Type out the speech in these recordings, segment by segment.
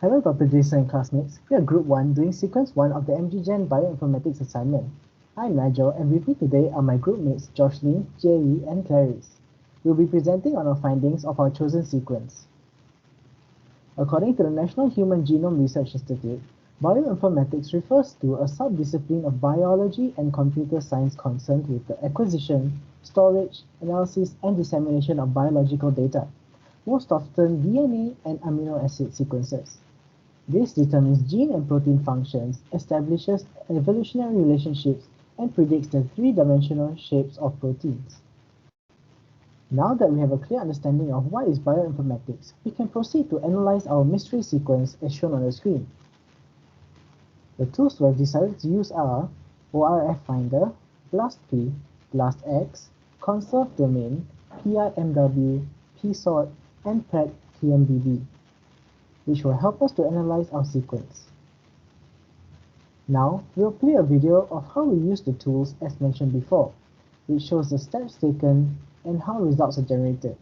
Hello Dr. Jason and classmates. We are Group 1 doing Sequence 1 of the MGGen Bioinformatics assignment. I'm Nigel and with me today are my group mates Jocelyn, Jerry and Clarice. We'll be presenting on our findings of our chosen sequence. According to the National Human Genome Research Institute, bioinformatics refers to a subdiscipline of biology and computer science concerned with the acquisition, storage, analysis and dissemination of biological data, most often DNA and amino acid sequences. This determines gene and protein functions, establishes evolutionary relationships, and predicts the three-dimensional shapes of proteins. Now that we have a clear understanding of what is bioinformatics, we can proceed to analyze our mystery sequence as shown on the screen. The tools we have decided to use are ORF Finder, BLASTP, BLASTX, Conserve Domain, PIMW, PSORT, and PRED-TMDB, which will help us to analyze our sequence. Now, we'll play a video of how we use the tools as mentioned before, which shows the steps taken and how results are generated.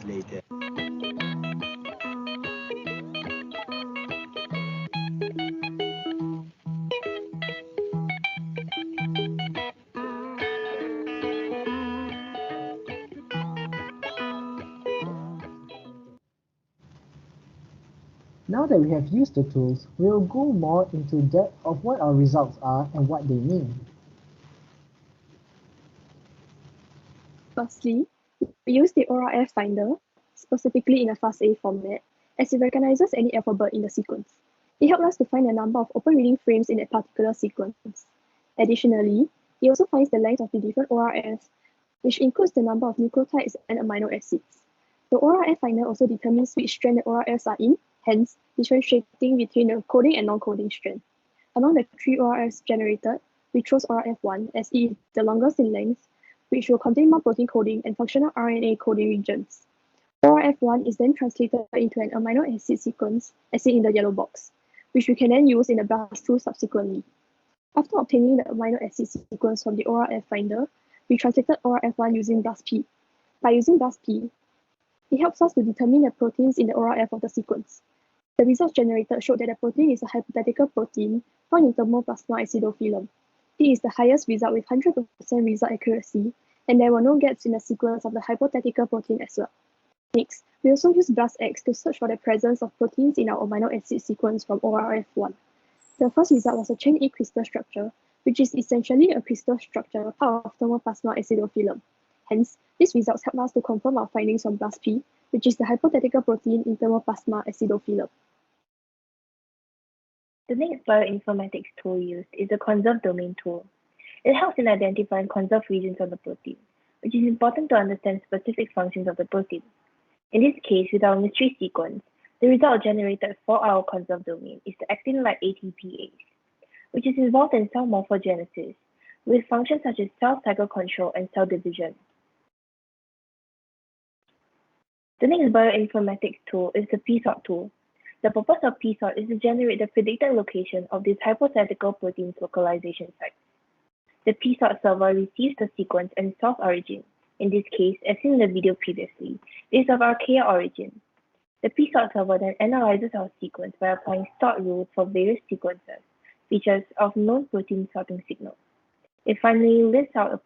Later. Now that we have used the tools, we will go more into depth of what our results are and what they mean. Firstly, we use the ORF Finder, specifically in a FASTA format, as it recognizes any alphabet in the sequence. It helps us to find the number of open reading frames in a particular sequence. Additionally, it also finds the length of the different ORFs, which includes the number of nucleotides and amino acids. The ORF Finder also determines which strand the ORFs are in, hence differentiating between the coding and non-coding strand. Among the three ORFs generated, we chose ORF1 as it is the longest in length, which will contain more protein coding and functional RNA coding regions. ORF1 is then translated into an amino acid sequence, as seen in the yellow box, which we can then use in the BLAST2 subsequently. After obtaining the amino acid sequence from the ORF finder, we translated ORF1 using BLASTP. By using BLASTP, it helps us to determine the proteins in the ORF of the sequence. The results generated showed that the protein is a hypothetical protein found in thermoplasma acidophilum. It is the highest result with 100% result accuracy, and there were no gaps in the sequence of the hypothetical protein as well. Next, we also use BLASTX to search for the presence of proteins in our amino acid sequence from ORF1. The first result was a chain A crystal structure, which is essentially a crystal structure part of thermoplasma acidophilum. Hence, these results help us to confirm our findings from BLASTP, which is the hypothetical protein in thermoplasma acidophilum. The next bioinformatics tool used is the conserved domain tool. It helps in identifying conserved regions of the protein, which is important to understand specific functions of the protein. In this case, with our mystery sequence, the result generated for our conserved domain is the actin-like ATPase, which is involved in cell morphogenesis, with functions such as cell cycle control and cell division. The next bioinformatics tool is the psort tool. The purpose of psort is to generate the predicted location of this hypothetical protein's localization site. The psort server receives the sequence and source origin. In this case, as seen in the video previously, it is of archaea origin. The psort server then analyzes our sequence by applying sort rules for various sequences, features of known protein sorting signals. It finally lists out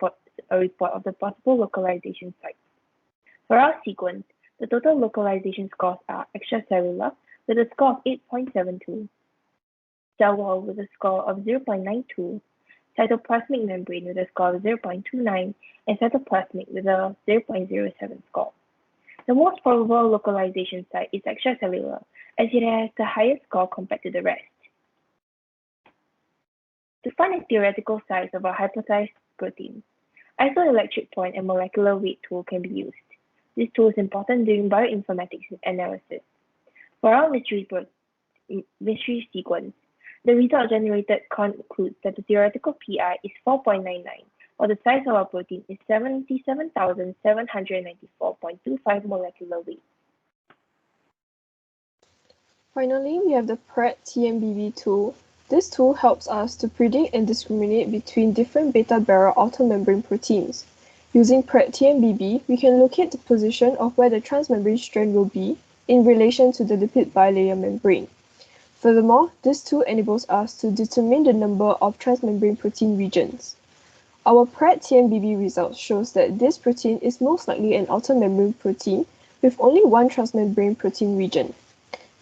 a report of the possible localization sites. For our sequence, the total localization scores are extracellular with a score of 8.72, cell wall with a score of 0.92, cytoplasmic membrane with a score of 0.29, and cytoplasmic with a 0.07 score. The most probable localization site is extracellular, as it has the highest score compared to the rest. To find the theoretical size of a hypothesized protein, isoelectric point and molecular weight tool can be used. This tool is important during bioinformatics analysis. For our mystery sequence, the result generated concludes that the theoretical PI is 4.99, while the size of our protein is 77,794.25 molecular weight. Finally, we have the PRET-TMBB tool. This tool helps us to predict and discriminate between different beta-barrel outer membrane proteins. Using PRET-TMBB, we can locate the position of where the transmembrane strand will be in relation to the lipid bilayer membrane. Furthermore, this tool enables us to determine the number of transmembrane protein regions. Our PRET-TMBB result shows that this protein is most likely an outer membrane protein with only one transmembrane protein region.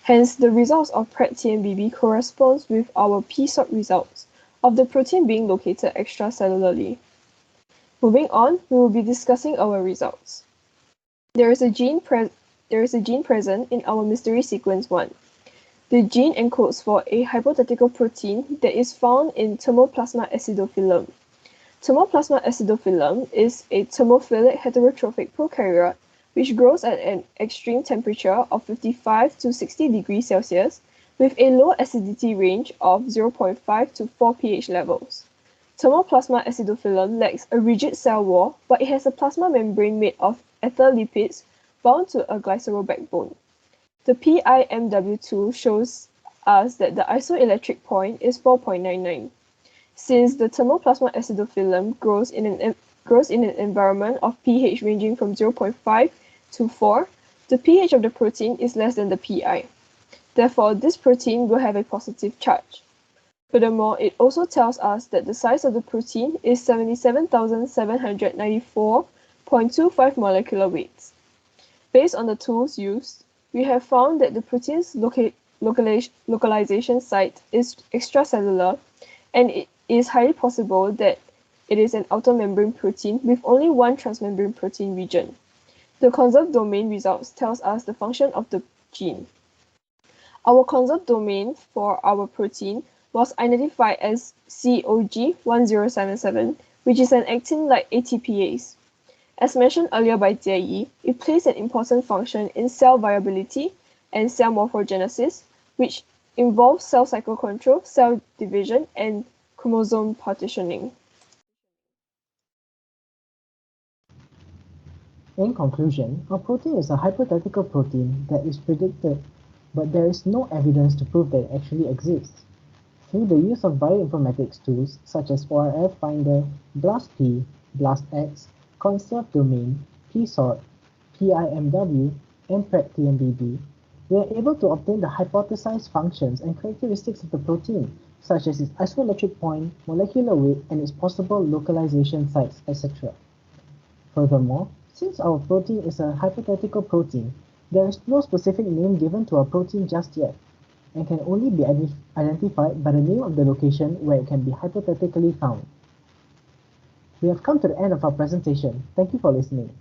Hence, the results of PRET-TMBB corresponds with our psort results of the protein being located extracellularly. Moving on, we will be discussing our results. There is a gene present in our mystery sequence 1. The gene encodes for a hypothetical protein that is found in thermoplasma acidophilum. Thermoplasma acidophilum is a thermophilic heterotrophic prokaryote which grows at an extreme temperature of 55 to 60 degrees Celsius with a low acidity range of 0.5 to 4 pH levels. Thermoplasma acidophilum lacks a rigid cell wall, but it has a plasma membrane made of ether lipids bound to a glycerol backbone. The PIMW2 shows us that the isoelectric point is 4.99. Since the thermoplasma acidophilum grows in an environment of pH ranging from 0.5 to 4, the pH of the protein is less than the PI. Therefore, this protein will have a positive charge. Furthermore, it also tells us that the size of the protein is 77,794.25 molecular weights. Based on the tools used, we have found that the protein's localization site is extracellular, and it is highly possible that it is an outer membrane protein with only one transmembrane protein region. The conserved domain results tells us the function of the gene. Our conserved domain for our protein was identified as COG1077, which is an actin-like ATPase. As mentioned earlier by Jie, it plays an important function in cell viability and cell morphogenesis, which involves cell cycle control, cell division, and chromosome partitioning. In conclusion, a protein is a hypothetical protein that is predicted, but there is no evidence to prove that it actually exists. Through the use of bioinformatics tools such as ORF Finder, BLAST-P, BLAST-X, Conserve Domain, PSORT, PIMW, and PrEP-TMBB, we are able to obtain the hypothesized functions and characteristics of the protein, such as its isoelectric point, molecular weight, and its possible localization sites, etc. Furthermore, since our protein is a hypothetical protein, there is no specific name given to our protein just yet, and can only be identified by the name of the location where it can be hypothetically found. We have come to the end of our presentation. Thank you for listening.